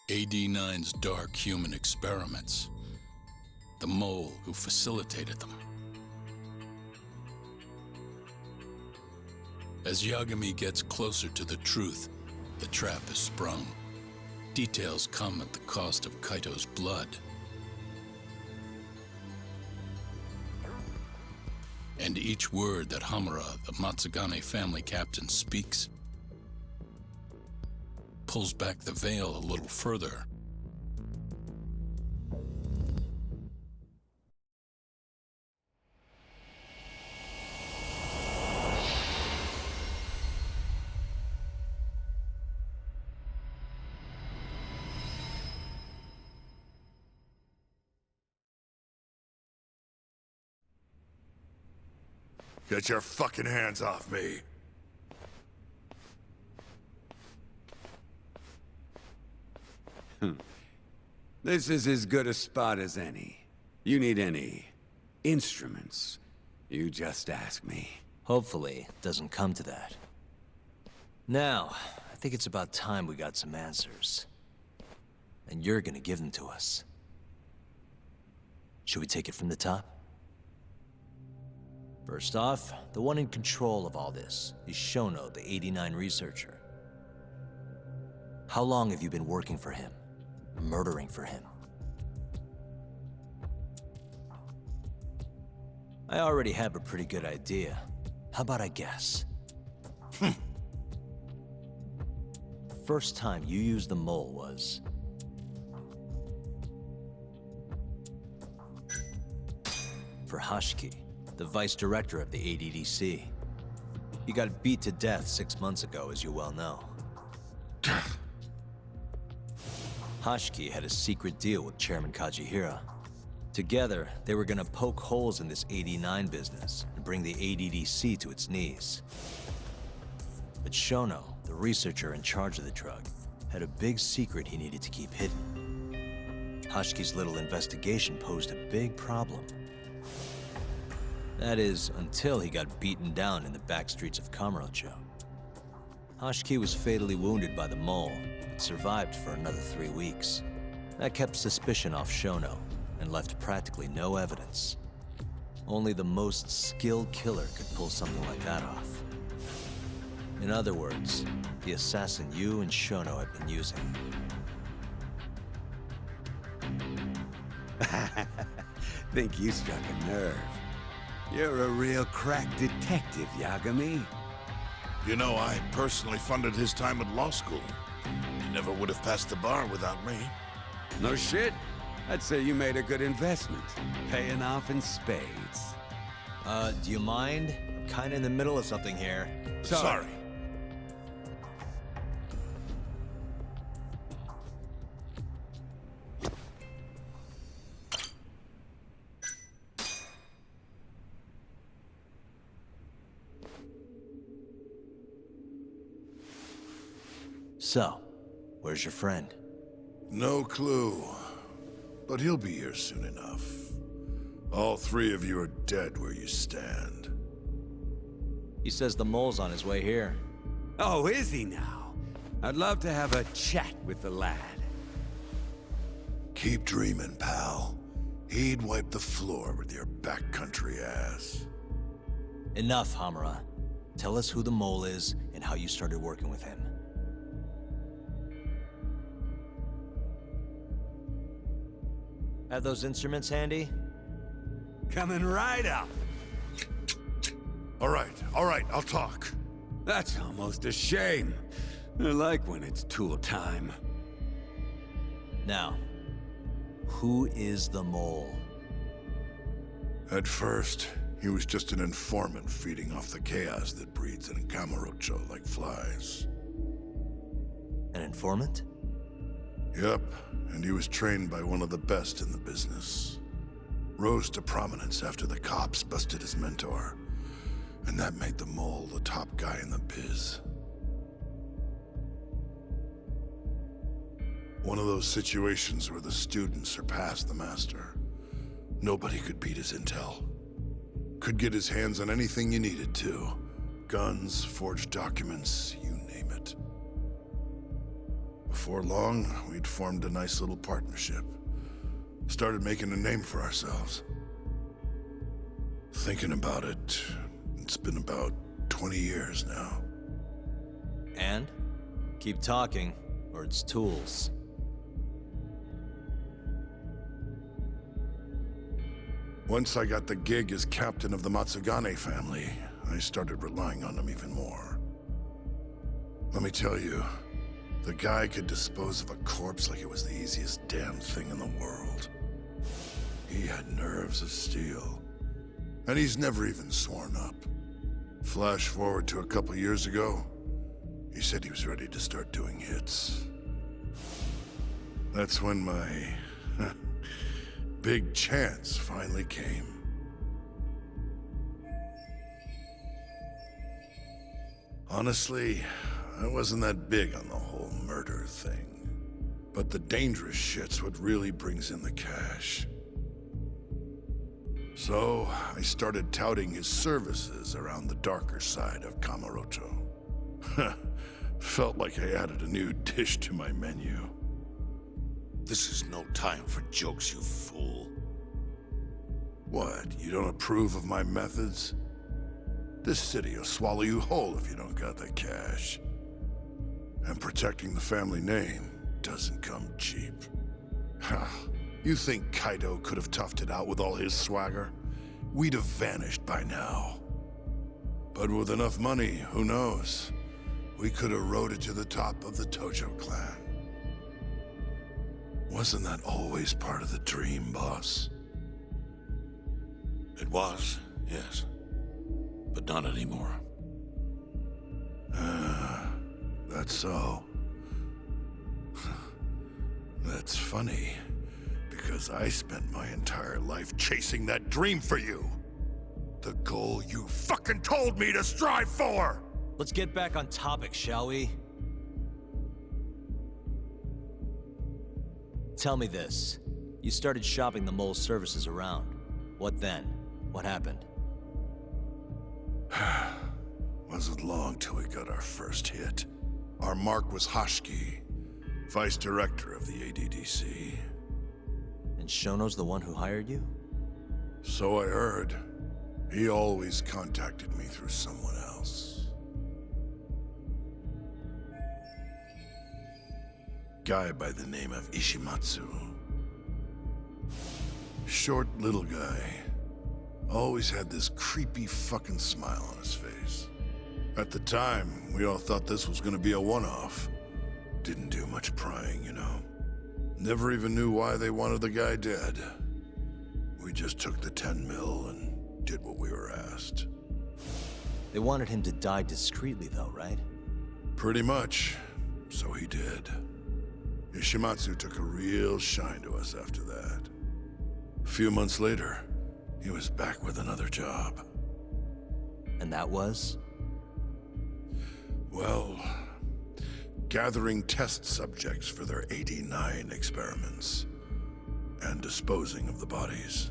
AD-9's dark human experiments. The mole who facilitated them. As Yagami gets closer to the truth, the trap is sprung. Details come at the cost of Kaito's blood. And each word that Hamura, the Matsugane family captain, speaks pulls back the veil a little further. Get your fucking hands off me! This is as good a spot as any. You need any instruments, you just ask me. Hopefully, it doesn't come to that. Now, I think it's about time we got some answers. And you're gonna give them to us. Should we take it from the top? First off, the one in control of all this is Shono, the 89 researcher. How long have you been working for him? Murdering for him? I already have a pretty good idea. How about I guess? First time you used the mole was... for Hashiki, the vice director of the ADDC. He got beat to death 6 months ago, as you well know. Hashiki had a secret deal with Chairman Kajihira. Together, they were gonna poke holes in this 89 business and bring the ADDC to its knees. But Shono, the researcher in charge of the drug, had a big secret he needed to keep hidden. Hashiki's little investigation posed a big problem. That is, until he got beaten down in the back streets of Kamurocho. Hashiki was fatally wounded by the mole, but survived for another 3 weeks. That kept suspicion off Shono, and left practically no evidence. Only the most skilled killer could pull something like that off. In other words, the assassin you and Shono had been using. Think you struck a nerve. You're a real crack detective, Yagami. You know, I personally funded his time at law school. He never would have passed the bar without me. No shit. I'd say you made a good investment. Paying off in spades. Do you mind? I'm kinda in the middle of something here. Sorry. So, where's your friend? No clue. But he'll be here soon enough. All three of you are dead where you stand. He says the mole's on his way here. Oh, is he now? I'd love to have a chat with the lad. Keep dreaming, pal. He'd wipe the floor with your backcountry ass. Enough, Hamura. Tell us who the mole is and how you started working with him. Have those instruments handy? Coming right up. All right, I'll talk. That's almost a shame. I like when it's tool time. Now, who is the mole? At first, he was just an informant feeding off the chaos that breeds in Kamurocho like flies. An informant? Yep, and he was trained by one of the best in the business. Rose to prominence after the cops busted his mentor. And that made the mole the top guy in the biz. One of those situations where the student surpassed the master. Nobody could beat his intel. Could get his hands on anything you needed to. Guns, forged documents, you name it. Before long, we'd formed a nice little partnership. Started making a name for ourselves. Thinking about it, it's been about 20 years now. And? Keep talking, or it's tools. Once I got the gig as captain of the Matsugane family, I started relying on him even more. Let me tell you, the guy could dispose of a corpse like it was the easiest damn thing in the world. He had nerves of steel. And he's never even sworn up. Flash forward to a couple years ago, he said he was ready to start doing hits. That's when my big chance finally came. Honestly, I wasn't that big on the whole murder thing. But the dangerous shit's what really brings in the cash. So, I started touting his services around the darker side of Kamurocho. Felt like I added a new dish to my menu. This is no time for jokes, you fool. What, you don't approve of my methods? This city will swallow you whole if you don't got the cash. And protecting the family name doesn't come cheap. You think Kaido could have toughed it out with all his swagger? We'd have vanished by now. But with enough money, who knows? We could have rode it to the top of the Tojo clan. Wasn't that always part of the dream, boss? It was, yes. But not anymore. That's so. That's funny. Because I spent my entire life chasing that dream for you. The goal you fucking told me to strive for! Let's get back on topic, shall we? Tell me this. You started shopping the mole's services around. What then? What happened? Wasn't long till we got our first hit. Our mark was Hashiki, vice director of the ADDC. And Shono's the one who hired you? So I heard. He always contacted me through someone else. Guy by the name of Ishimatsu. Short little guy. Always had this creepy fucking smile on his face. At the time, we all thought this was gonna be a one-off. Didn't do much prying, you know. Never even knew why they wanted the guy dead. We just took the 10 mil and did what we were asked. They wanted him to die discreetly though, right? Pretty much. So he did. Ishimatsu took a real shine to us after that. A few months later, he was back with another job. And that was? Well, gathering test subjects for their 89 experiments. And disposing of the bodies.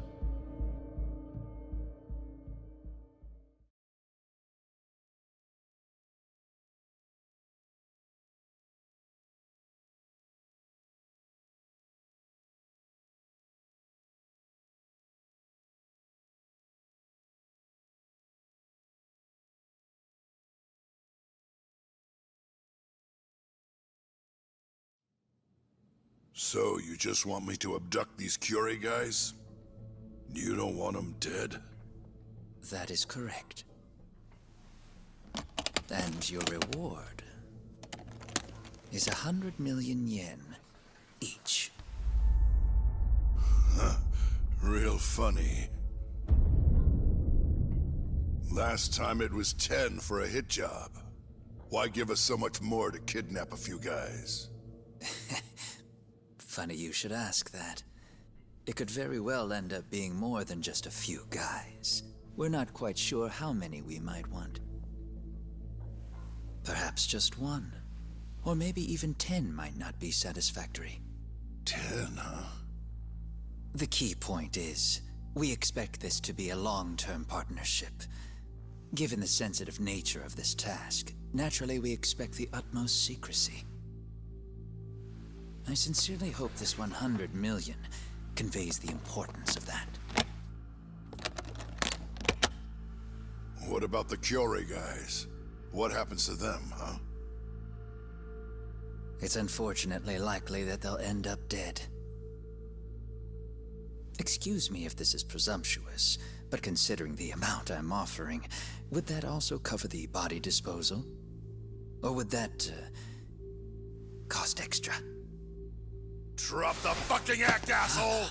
So, you just want me to abduct these Curie guys? You don't want them dead? That is correct. And your reward is 100 million yen each. Real funny. Last time it was 10 for a hit job. Why give us so much more to kidnap a few guys? Funny you should ask that. It could very well end up being more than just a few guys. We're not quite sure how many we might want. Perhaps just one. Or maybe even 10 might not be satisfactory. 10, huh? The key point is, we expect this to be a long-term partnership. Given the sensitive nature of this task, naturally we expect the utmost secrecy. I sincerely hope this 100 million conveys the importance of that. What about the Kyori guys? What happens to them, huh? It's unfortunately likely that they'll end up dead. Excuse me if this is presumptuous, but considering the amount I'm offering, would that also cover the body disposal? Or would that, cost extra? Drop the fucking act, asshole!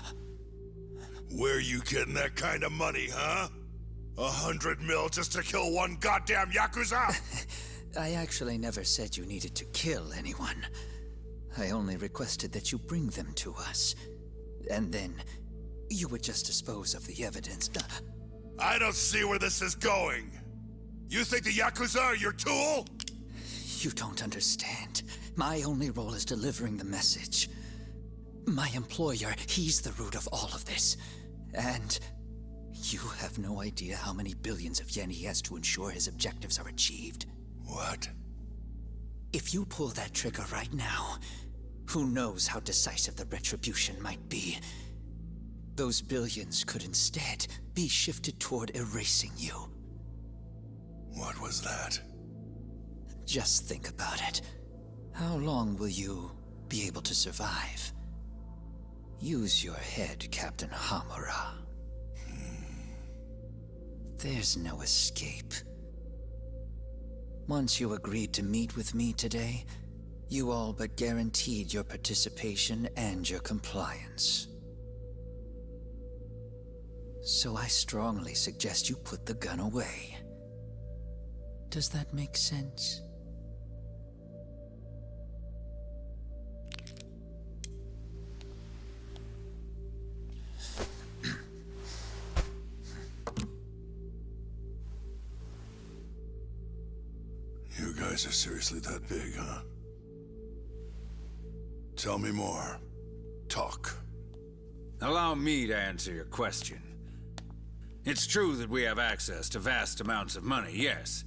Where you getting that kind of money, huh? 100 mil just to kill one goddamn Yakuza? I actually never said you needed to kill anyone. I only requested that you bring them to us. And then, you would just dispose of the evidence. I don't see where this is going. You think the Yakuza are your tool? You don't understand. My only role is delivering the message. My employer, he's the root of all of this. And you have no idea how many billions of yen he has to ensure his objectives are achieved. What? If you pull that trigger right now, who knows how decisive the retribution might be. Those billions could instead be shifted toward erasing you. What was that? Just think about it. How long will you be able to survive? Use your head, Captain Hamura. There's no escape. Once you agreed to meet with me today, you all but guaranteed your participation and your compliance. So I strongly suggest you put the gun away. Does that make sense? You guys are seriously that big, huh? Tell me more. Talk. Allow me to answer your question. It's true that we have access to vast amounts of money, yes.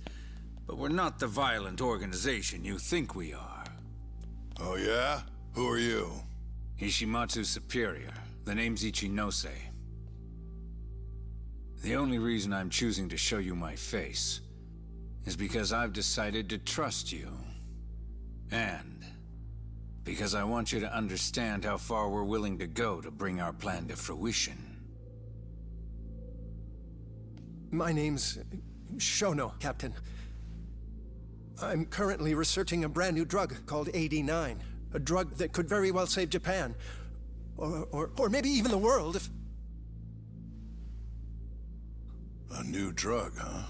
But we're not the violent organization you think we are. Oh yeah? Who are you? Ishimatsu's superior. The name's Ichinose. The only reason I'm choosing to show you my face is because I've decided to trust you. And because I want you to understand how far we're willing to go to bring our plan to fruition. My name's Shono, Captain. I'm currently researching a brand new drug called AD9. A drug that could very well save Japan. Or maybe even the world if... A new drug, huh?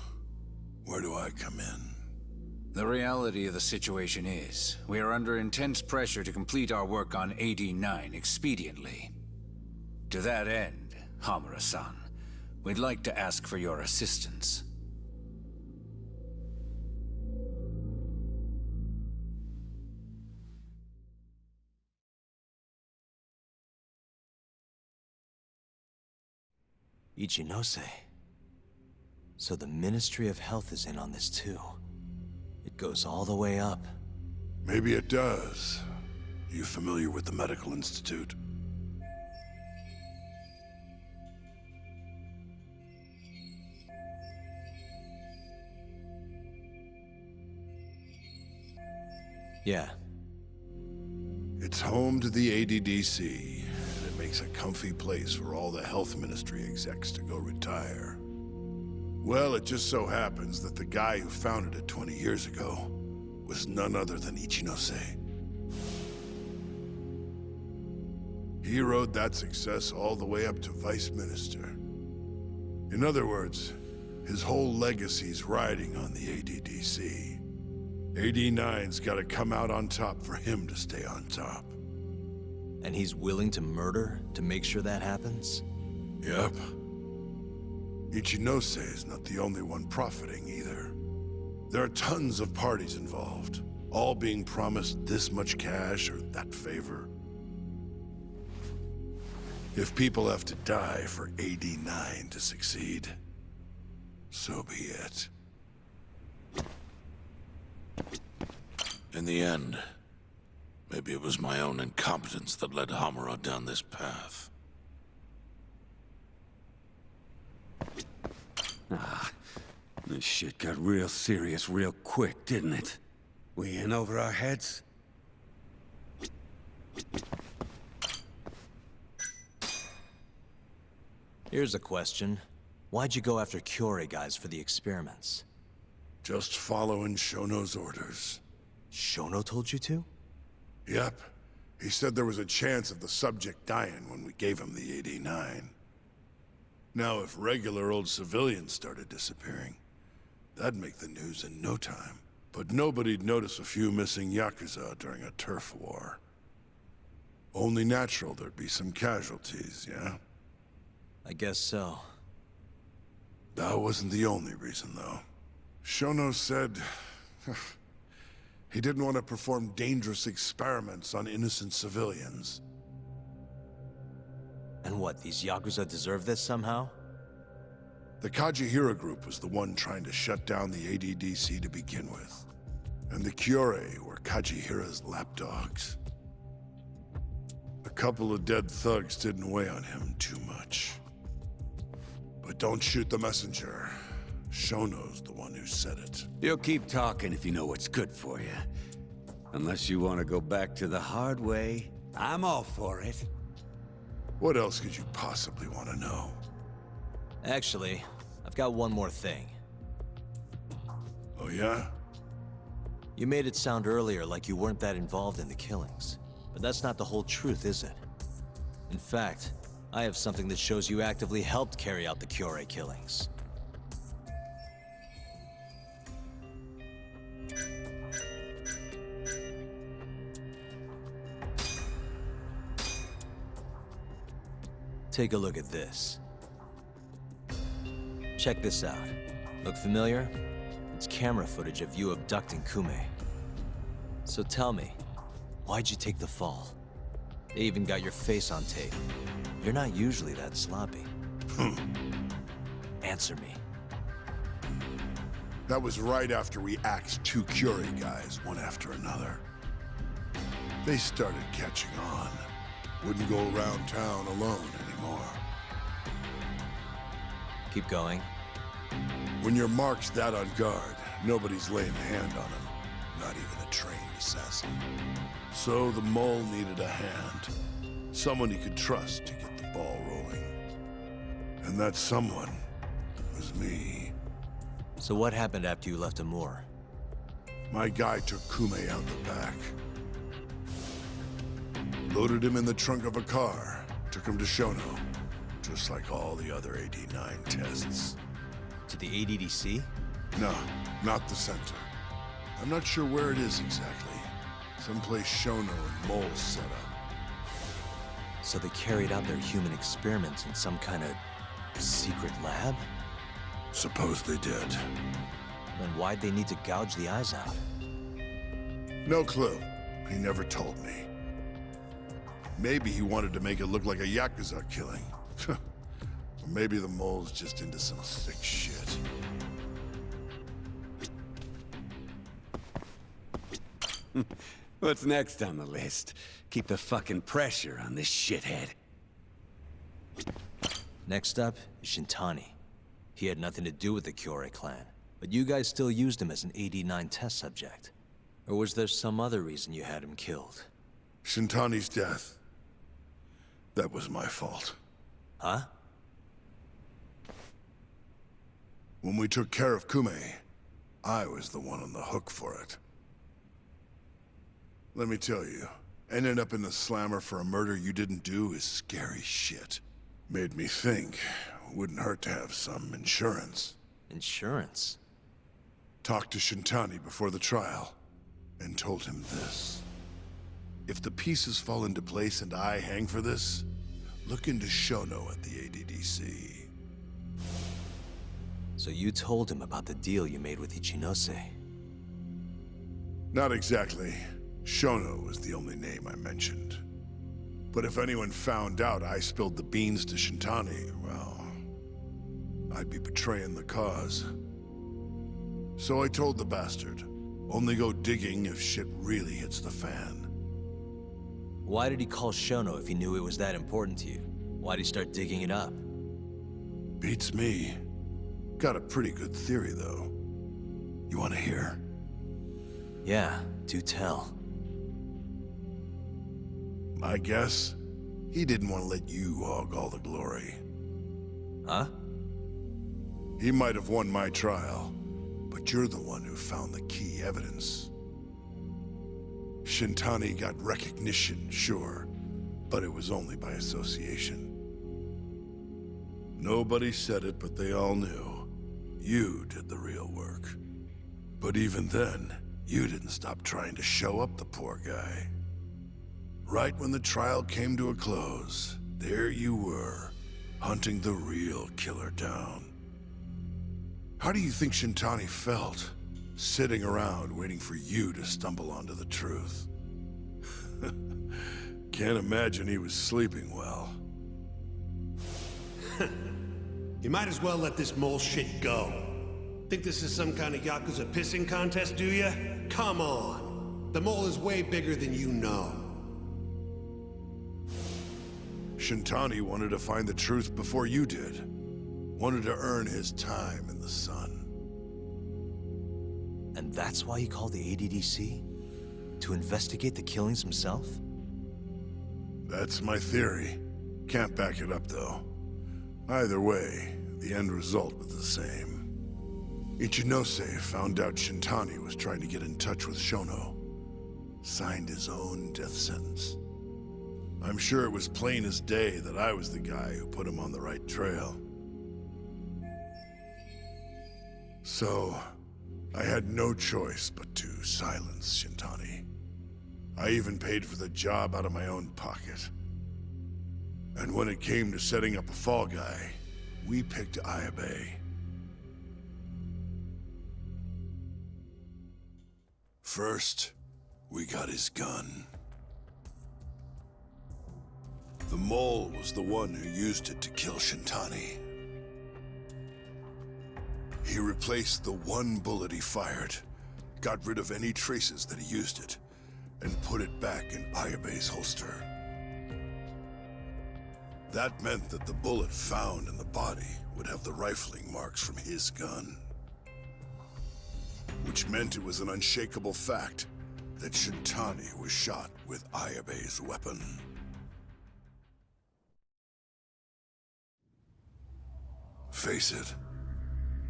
Where do I come in? The reality of the situation is, we are under intense pressure to complete our work on AD9 expediently. To that end, Hamura-san, we'd like to ask for your assistance. Ichinose. So the Ministry of Health is in on this too. It goes all the way up. Maybe it does. You familiar with the Medical Institute? Yeah. It's home to the ADDC, and it makes a comfy place for all the health ministry execs to go retire. Well, it just so happens that the guy who founded it 20 years ago was none other than Ichinose. He rode that success all the way up to vice minister. In other words, his whole legacy's riding on the ADDC. AD9's gotta come out on top for him to stay on top. And he's willing to murder to make sure that happens? Yep. Ichinose is not the only one profiting either. There are tons of parties involved, all being promised this much cash or that favor. If people have to die for AD9 to succeed, so be it. In the end, Maybe it was my own incompetence that led Hamura down this path. This shit got real serious real quick, didn't it? We in over our heads? Here's a question. Why'd you go after Kyorei guys for the experiments? Just following Shono's orders. Shono told you to? Yep. He said there was a chance of the subject dying when we gave him the 89. Now, if regular old civilians started disappearing, that'd make the news in no time. But nobody'd notice a few missing Yakuza during a turf war. Only natural there'd be some casualties, yeah? I guess so. That wasn't the only reason, though. Shono said he didn't want to perform dangerous experiments on innocent civilians. And what, these Yakuza deserve this somehow? The Kajihira group was the one trying to shut down the ADDC to begin with. And the Kyorei were Kajihira's lapdogs. A couple of dead thugs didn't weigh on him too much. But don't shoot the messenger. Shono's the one who said it. You'll keep talking if you know what's good for you. Unless you want to go back to the hard way, I'm all for it. What else could you possibly want to know? Actually, I've got one more thing. Oh yeah? You made it sound earlier like you weren't that involved in the killings. But that's not the whole truth, is it? In fact, I have something that shows you actively helped carry out the Kyorei killings. Take a look at this. Check this out. Look familiar? It's camera footage of you abducting Kume. So tell me, why'd you take the fall? They even got your face on tape. You're not usually that sloppy. Answer me. That was right after we axed two Kyorei guys, one after another. They started catching on. Wouldn't go around town alone anymore. Keep going. When your mark's that on guard, nobody's laying a hand on him. Not even a trained assassin. So the mole needed a hand. Someone he could trust to get the ball rolling. And that someone was me. So what happened after you left Amur? My guy took Kume out the back. Loaded him in the trunk of a car. Took him to Shono. Just like all the other 89 tests. To the ADDC? No, not the center. I'm not sure where it is exactly. Someplace Shono and Mole set up. So they carried out their human experiments in some kind of secret lab? Suppose they did. Then why'd they need to gouge the eyes out? No clue. He never told me. Maybe he wanted to make it look like a Yakuza killing. Or maybe the mole's just into some sick shit. What's next on the list? Keep the fucking pressure on this shithead. Next up is Shintani. He had nothing to do with the Kyorei clan, but you guys still used him as an 89 test subject. Or was there some other reason you had him killed? Shintani's death. That was my fault. Huh? When we took care of Kume, I was the one on the hook for it. Let me tell you, ending up in the slammer for a murder you didn't do is scary shit. Made me think, wouldn't hurt to have some insurance. Insurance? Talked to Shintani before the trial, and told him this. If the pieces fall into place and I hang for this, look into Shono at the ADDC. So you told him about the deal you made with Ichinose? Not exactly. Shono was the only name I mentioned. But if anyone found out I spilled the beans to Shintani, well, I'd be betraying the cause. So I told the bastard, only go digging if shit really hits the fan. Why did he call Shono if he knew it was that important to you? Why'd he start digging it up? Beats me. Got a pretty good theory, though. You want to hear? Yeah, do tell. My guess? He didn't want to let you hog all the glory. Huh? He might have won my trial, but you're the one who found the key evidence. Shintani got recognition, sure, but it was only by association. Nobody said it, but they all knew. You did the real work. But even then, you didn't stop trying to show up the poor guy. Right when the trial came to a close, there you were, hunting the real killer down. How do you think Shintani felt, sitting around waiting for you to stumble onto the truth? Can't imagine he was sleeping well. You might as well let this mole shit go. Think this is some kind of Yakuza pissing contest, do ya? Come on. The mole is way bigger than you know. Shintani wanted to find the truth before you did. Wanted to earn his time in the sun. And that's why he called the ADDC? To investigate the killings himself? That's my theory. Can't back it up, though. Either way, the end result was the same. Ichinose found out Shintani was trying to get in touch with Shono. Signed his own death sentence. I'm sure it was plain as day that I was the guy who put him on the right trail. So, I had no choice but to silence Shintani. I even paid for the job out of my own pocket. And when it came to setting up a fall guy, we picked Ayabe. First, we got his gun. The mole was the one who used it to kill Shintani. He replaced the one bullet he fired, got rid of any traces that he used it, and put it back in Ayabe's holster. That meant that the bullet found in the body would have the rifling marks from his gun. Which meant it was an unshakable fact that Shintani was shot with Ayabe's weapon. Face it,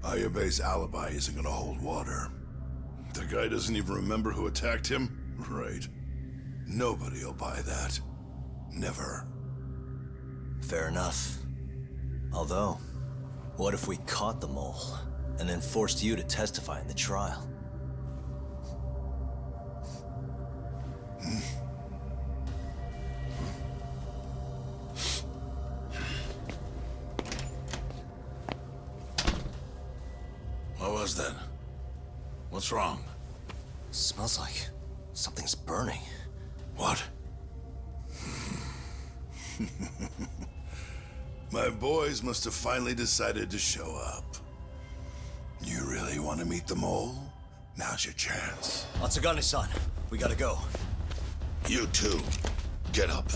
Ayabe's alibi isn't gonna hold water. The guy doesn't even remember who attacked him? Right. Nobody'll buy that. Never. Fair enough. Although, what if we caught the mole, and then forced you to testify in the trial? What was that? What's wrong? Smells like something's burning. What? My boys must have finally decided to show up. You really want to meet the mole? Now's your chance. Atsugane-san, we gotta go. You too. Get up.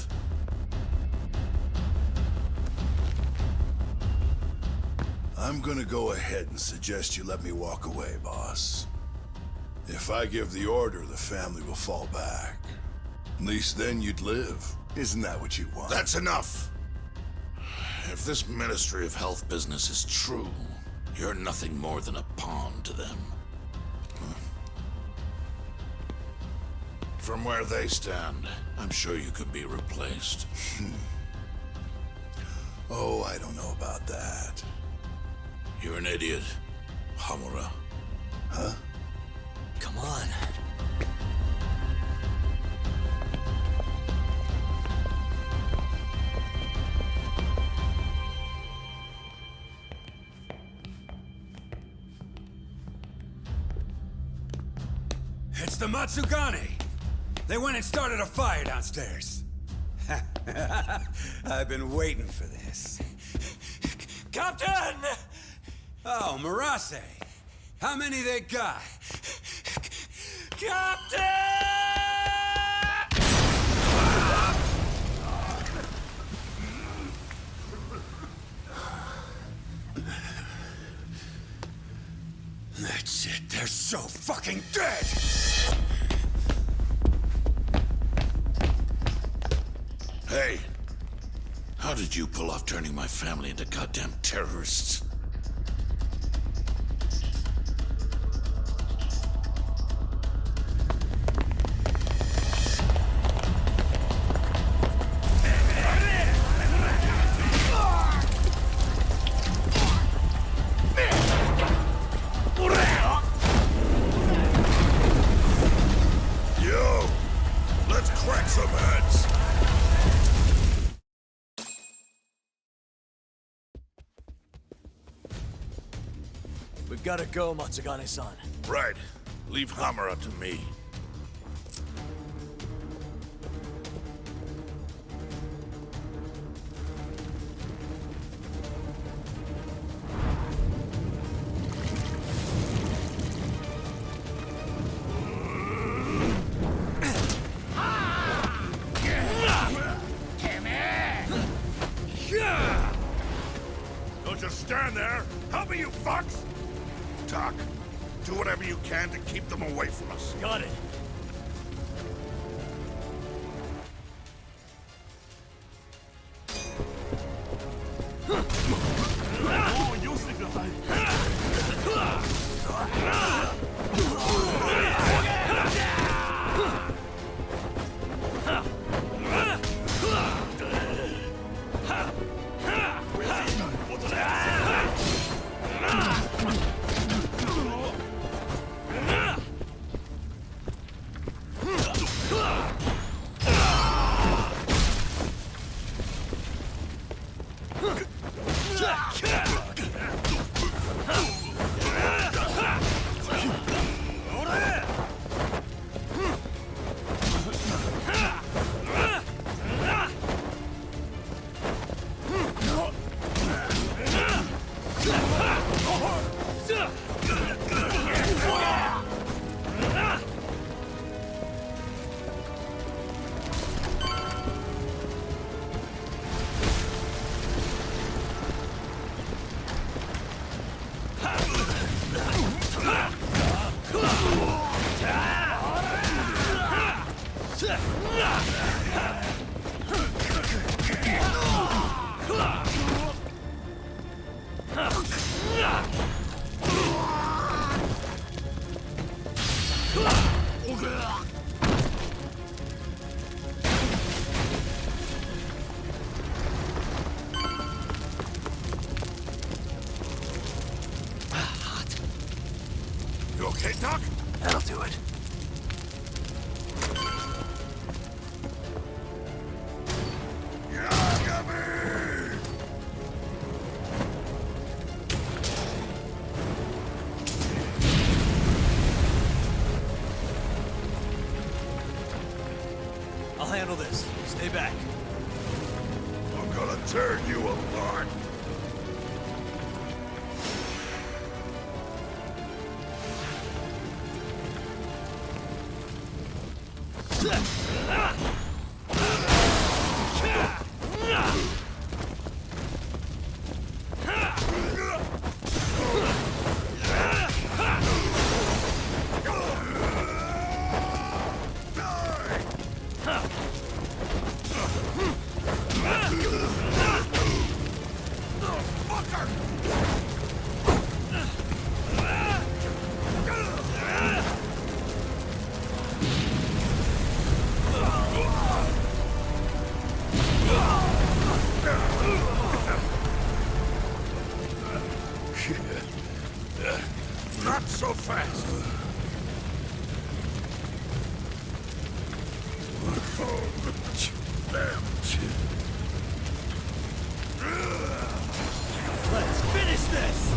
I'm gonna go ahead and suggest you let me walk away, boss. If I give the order, the family will fall back. At least then you'd live. Isn't that what you want? That's enough! If this Ministry of Health business is true, you're nothing more than a pawn to them. From where they stand, I'm sure you could be replaced. Oh, I don't know about that. You're an idiot, Hamura. Huh? Come on. It's the Matsugane! They went and started a fire downstairs. I've been waiting for this. Captain! Oh, Marase. How many they got? Captain! That's it. They're so fucking dead! Hey, how did you pull off turning my family into goddamn terrorists? Yo, let's crack some heads. We've gotta go, Matsugane-san. Right. Leave Hamura to me. Don't just stand there. Help me, you fucks! Tak, do whatever you can to keep them away from us. Got it. You okay, Doc? That'll do it. Yagami! I'll handle this. Stay back. I'm gonna tear you apart. Not so fast. Let's finish this!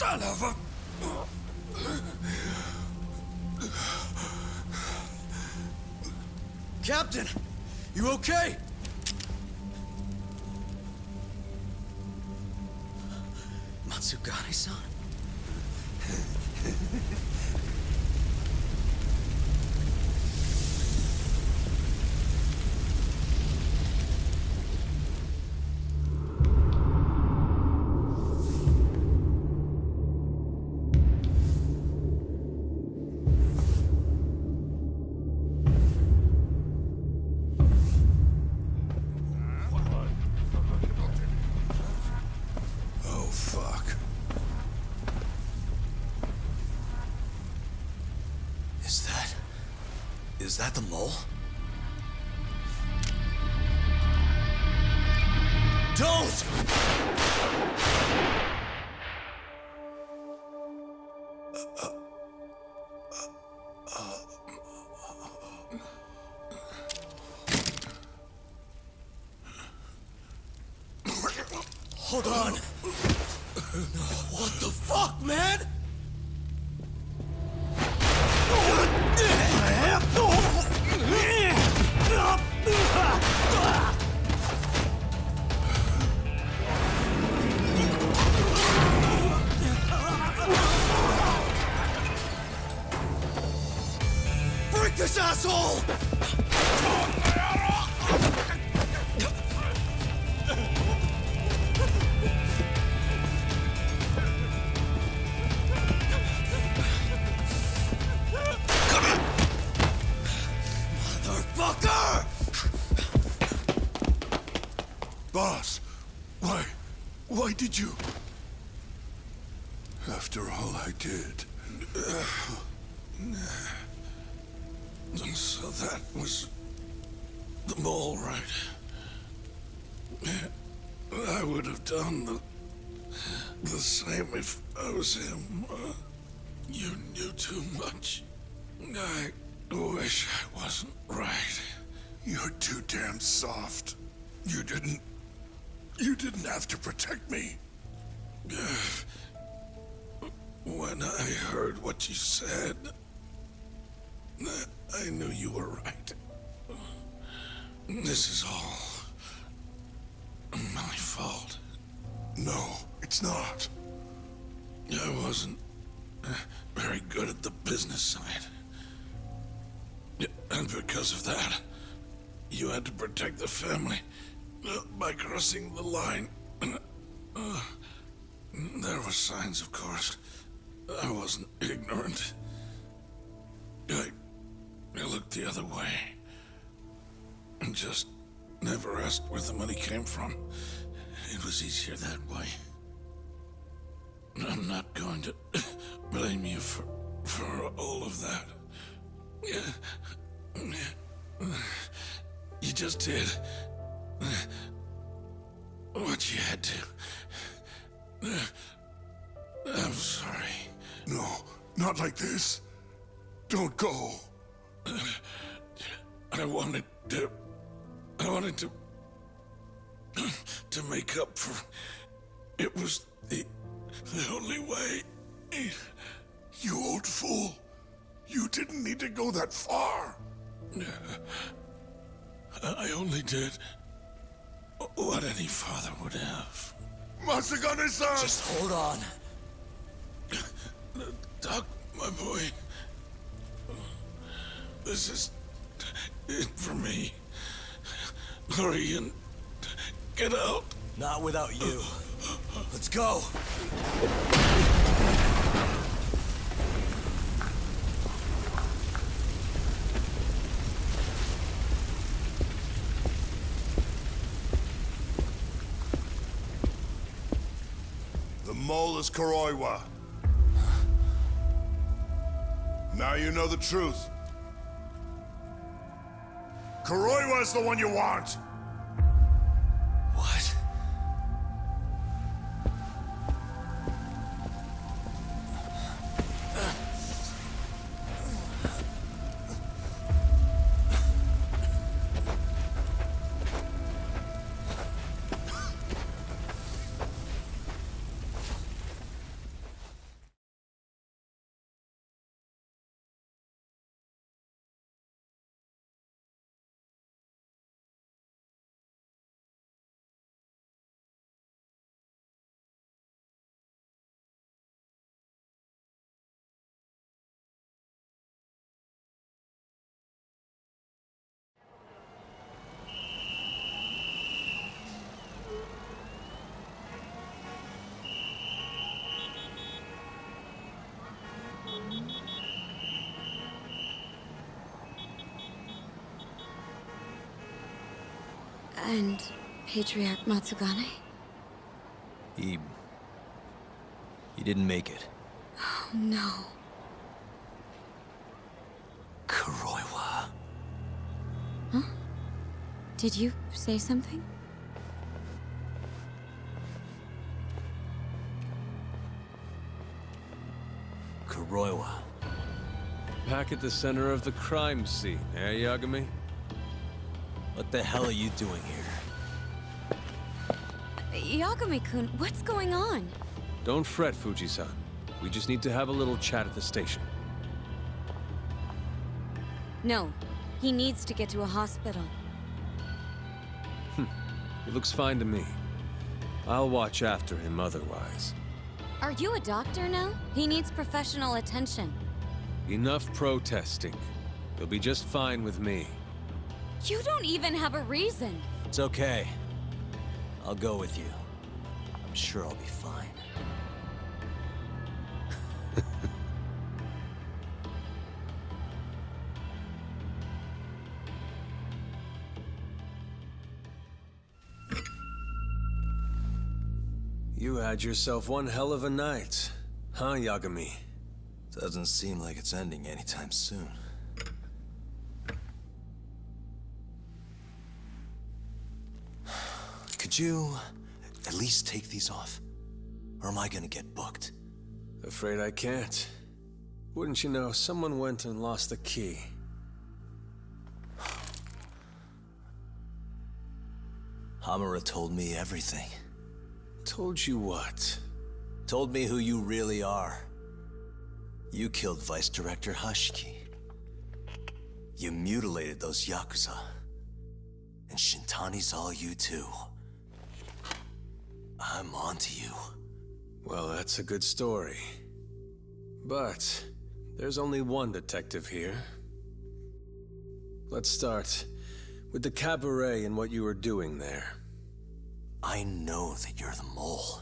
Son of a... Captain! You okay? Matsugane-san? Oh, fuck. Is that the mole? Don't! Hold on! What the fuck, man? Break this asshole! Motherfucker! Boss, why did you? After all I did. So that was the mole, right? I would have done the same if I was him. You knew too much. I wish I wasn't right. You're too damn soft. You didn't have to protect me. When I heard what you said, I knew you were right. This is all my fault. No, it's not. I wasn't very good at the business side. And because of that, you had to protect the family by crossing the line. There were signs, of course. I wasn't ignorant. I looked the other way. And just never asked where the money came from. It was easier that way. I'm not going to blame you for all of that. You just did what you had to. I'm sorry. No, not like this. Don't go. I wanted to make up for. It was the only way. You old fool. You didn't need to go that far. I only did what any father would have. Matsugane-san! Just hold on. Doc, my boy. This is it for me. Hurry and get out. Not without you. Let's go. The mole is Kuroiwa. Now you know the truth. Kuroiwa is the one you want. What? And Patriarch Matsugane? He didn't make it. Oh, no. Kuroiwa. Huh? Did you say something? Kuroiwa. Back at the center of the crime scene, eh, Yagami? What the hell are you doing here? Yagami-kun, what's going on? Don't fret, Fuji-san. We just need to have a little chat at the station. No, he needs to get to a hospital. He looks fine to me. I'll watch after him otherwise. Are you a doctor now? He needs professional attention. Enough protesting. He'll be just fine with me. You don't even have a reason. It's okay. I'll go with you. I'm sure I'll be fine. You had yourself one hell of a night, huh, Yagami? Doesn't seem like it's ending anytime soon. Could you at least take these off? Or am I gonna get booked? Afraid I can't. Wouldn't you know, someone went and lost the key. Hamura told me everything. Told you what? Told me who you really are. You killed Vice Director Hashiki. You mutilated those Yakuza. And Shintani's all you too. I'm onto you. Well, that's a good story. But there's only one detective here. Let's start with the cabaret and what you were doing there. I know that you're the mole.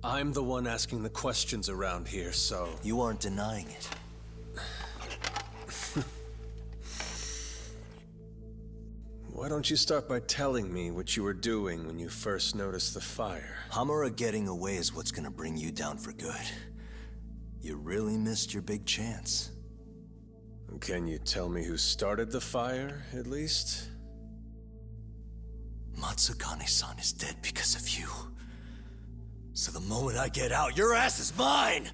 I'm the one asking the questions around here, so... You aren't denying it. Why don't you start by telling me what you were doing when you first noticed the fire? Hamura getting away is what's gonna bring you down for good. You really missed your big chance. Can you tell me who started the fire, at least? Matsugane-san is dead because of you. So the moment I get out, your ass is mine!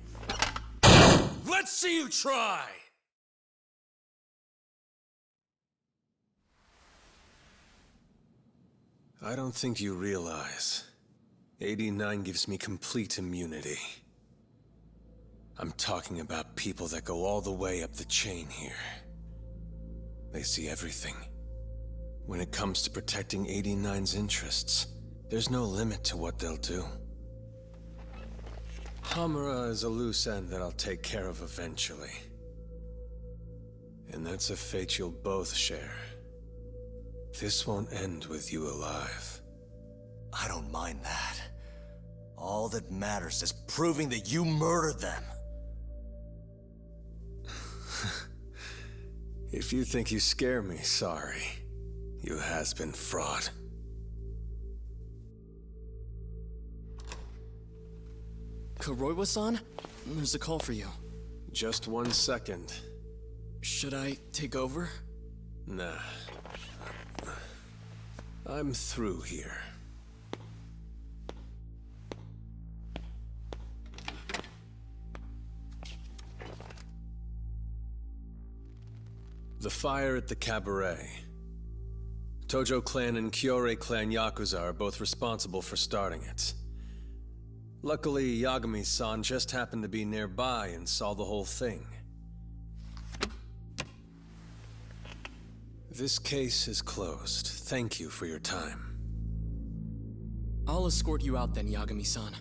Let's see you try! I don't think you realize. 89 gives me complete immunity. I'm talking about people that go all the way up the chain here. They see everything. When it comes to protecting 89's interests, there's no limit to what they'll do. Hamura is a loose end that I'll take care of eventually. And that's a fate you'll both share. This won't end with you alive. I don't mind that. All that matters is proving that you murdered them. If you think you scare me, sorry. You has-been fraud. Kuroiwa-san? There's a call for you. Just 1 second. Should I take over? Nah. I'm through here. The fire at the cabaret. Tojo clan and Kyorei clan Yakuza are both responsible for starting it. Luckily, Yagami-san just happened to be nearby and saw the whole thing. This case is closed. Thank you for your time. I'll escort you out then, Yagami-san.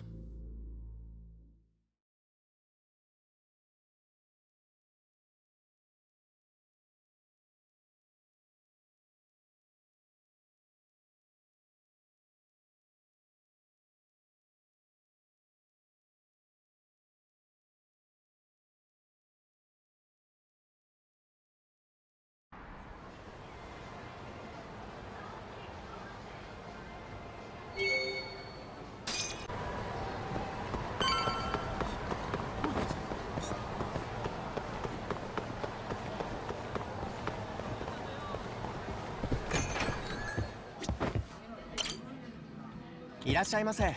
っしゃいませ。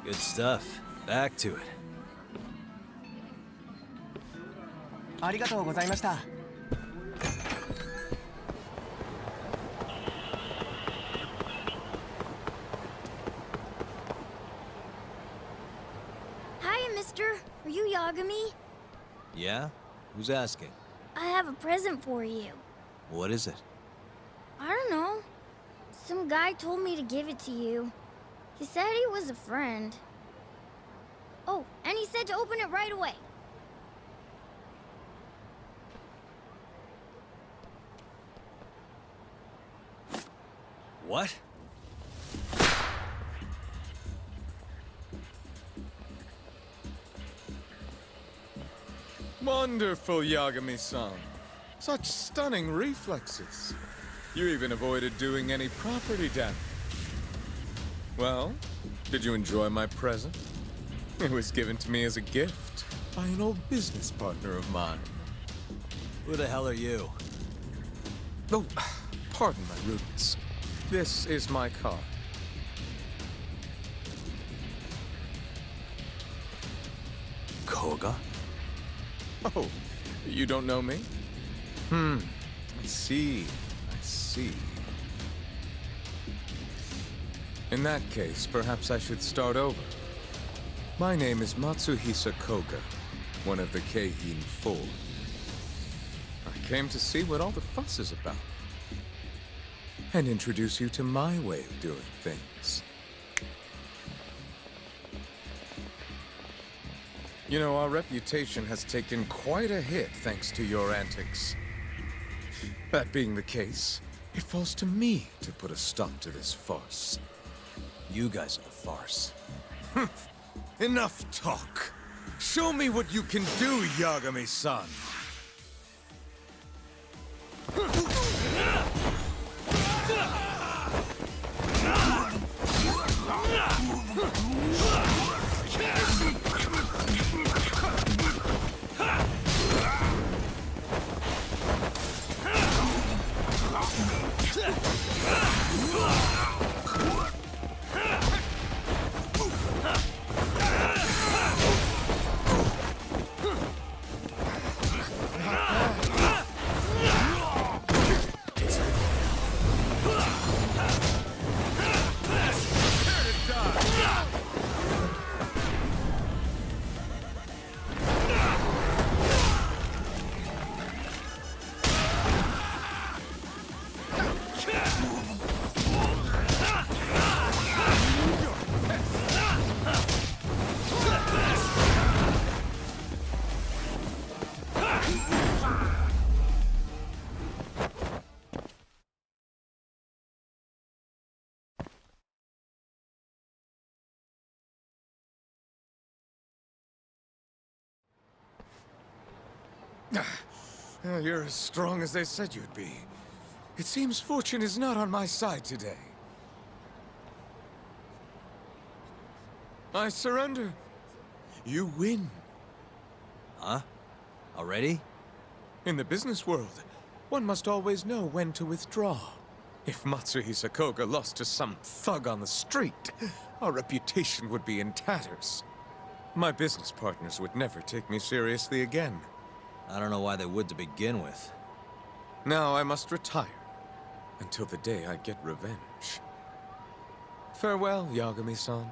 Good stuff. Back to it. ありがとうございました。Hi, mister. Are you Yagami? Yeah? Who's asking? I have a present for you. What is it? I don't know. Some guy told me to give it to you. He said he was a friend. Oh, and he said to open it right away. What? Wonderful, Yagami-san. Such stunning reflexes. You even avoided doing any property damage. Well, did you enjoy my present? It was given to me as a gift by an old business partner of mine. Who the hell are you? Oh, pardon my rudeness. This is my car. Koga? Oh, you don't know me? I see. I see. In that case, perhaps I should start over. My name is Matsuhisa Koga, one of the Keihin Four. I came to see what all the fuss is about, and introduce you to my way of doing things. You know, our reputation has taken quite a hit thanks to your antics. That being the case, it falls to me to put a stop to this farce. You guys are the farce. Enough talk. Show me what you can do, Yagami-san. You're as strong as they said you'd be. It seems fortune is not on my side today. I surrender. You win. Huh? Already? In the business world, one must always know when to withdraw. If Matsuhisa Koga lost to some thug on the street, our reputation would be in tatters. My business partners would never take me seriously again. I don't know why they would to begin with. Now I must retire, until the day I get revenge. Farewell, Yagami-san.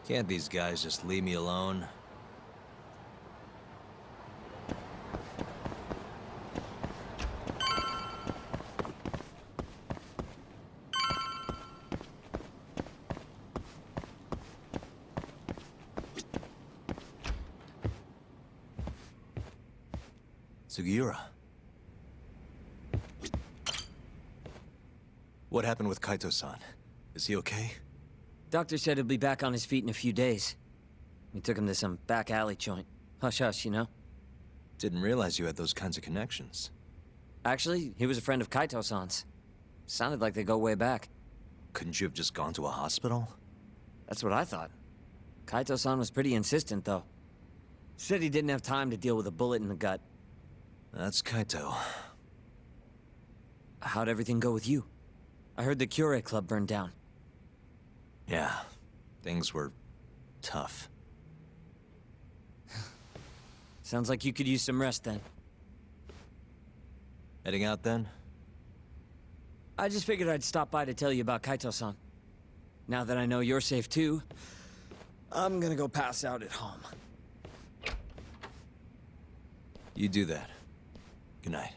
Can't these guys just leave me alone? Sugiura. What happened with Kaito-san? Is he okay? Doctor said he'll be back on his feet in a few days. We took him to some back alley joint. Hush-hush, you know? Didn't realize you had those kinds of connections. Actually, he was a friend of Kaito-san's. Sounded like they go way back. Couldn't you have just gone to a hospital? That's what I thought. Kaito-san was pretty insistent, though. Said he didn't have time to deal with a bullet in the gut. That's Kaito. How'd everything go with you? I heard the Kyorei Club burned down. Yeah, things were tough. Sounds like you could use some rest then. Heading out then? I just figured I'd stop by to tell you about Kaito-san. Now that I know you're safe too, I'm gonna go pass out at home. You do that. Good night.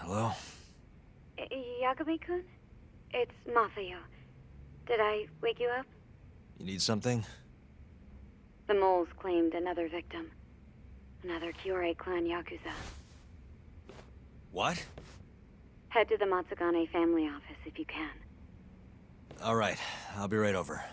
Hello? Yagami-kun? It's Mafuyu. Did I wake you up? You need something? The moles claimed another victim. Another Kyorei clan Yakuza. What? Head to the Matsugane family office if you can. All right, I'll be right over.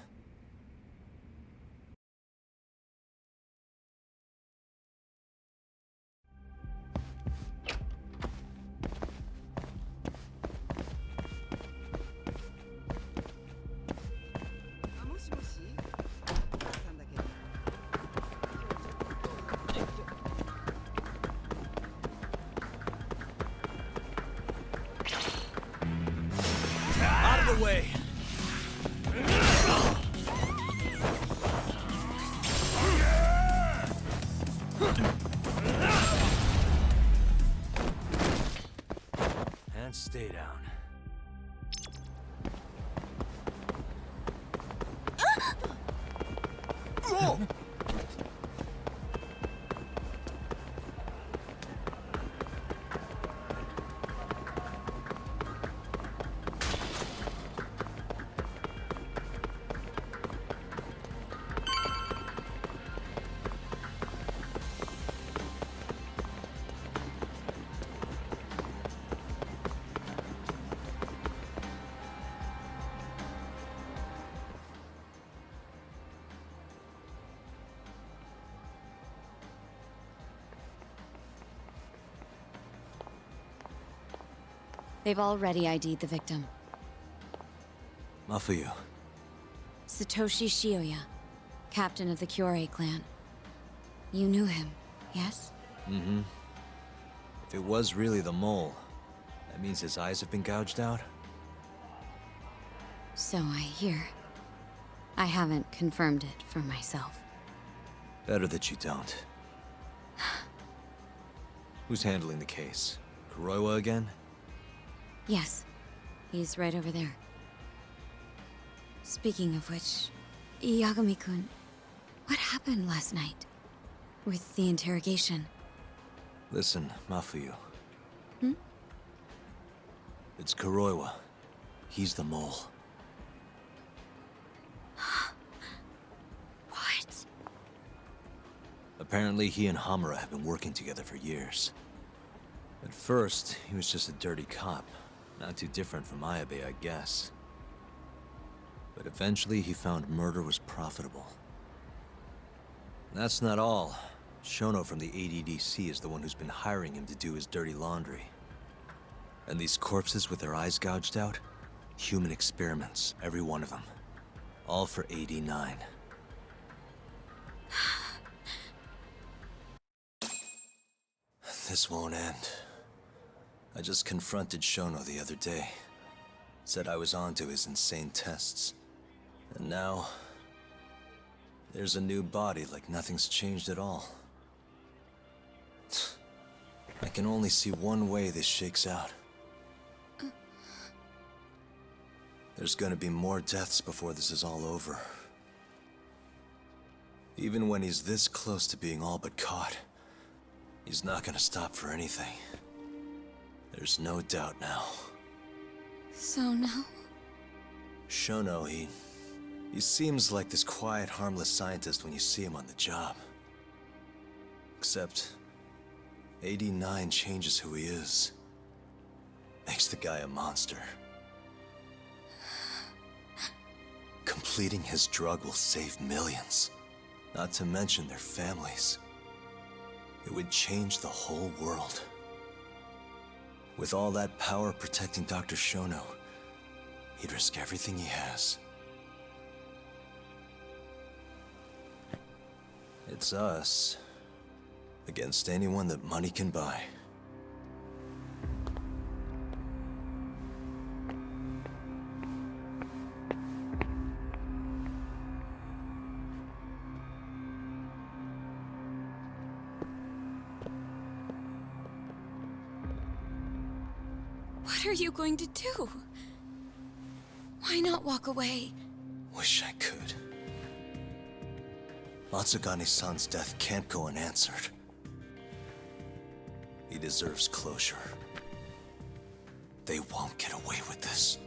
Out of the way! And stay down. They've already ID'd the victim. Mafuyu. Satoshi Shioya, captain of the Kyorei clan. You knew him, yes? Mm-hmm. If it was really the mole, that means his eyes have been gouged out? So I hear. I haven't confirmed it for myself. Better that you don't. Who's handling the case? Kuroiwa again? Yes, he's right over there. Speaking of which, Yagami-kun, what happened last night? With the interrogation? Listen, Mafuyu. Hmm? It's Kuroiwa. He's the mole. What? Apparently he and Hamura have been working together for years. At first, he was just a dirty cop. Not too different from Ayabe, I guess. But eventually he found murder was profitable. That's not all. Shono from the ADDC is the one who's been hiring him to do his dirty laundry. And these corpses with their eyes gouged out? Human experiments, every one of them. All for 89. This won't end. I just confronted Shono the other day. Said I was onto his insane tests. And now... there's a new body like nothing's changed at all. I can only see one way this shakes out. There's gonna be more deaths before this is all over. Even when he's this close to being all but caught, he's not gonna stop for anything. There's no doubt now. So now? Shono, He seems like this quiet, harmless scientist when you see him on the job. Except, 89 changes who he is. Makes the guy a monster. Completing his drug will save millions, not to mention their families. It would change the whole world. With all that power protecting Dr. Shono, he'd risk everything he has. It's us against anyone that money can buy. What are you going to do? Why not walk away? Wish I could. Matsugane-san's death can't go unanswered. He deserves closure. They won't get away with this.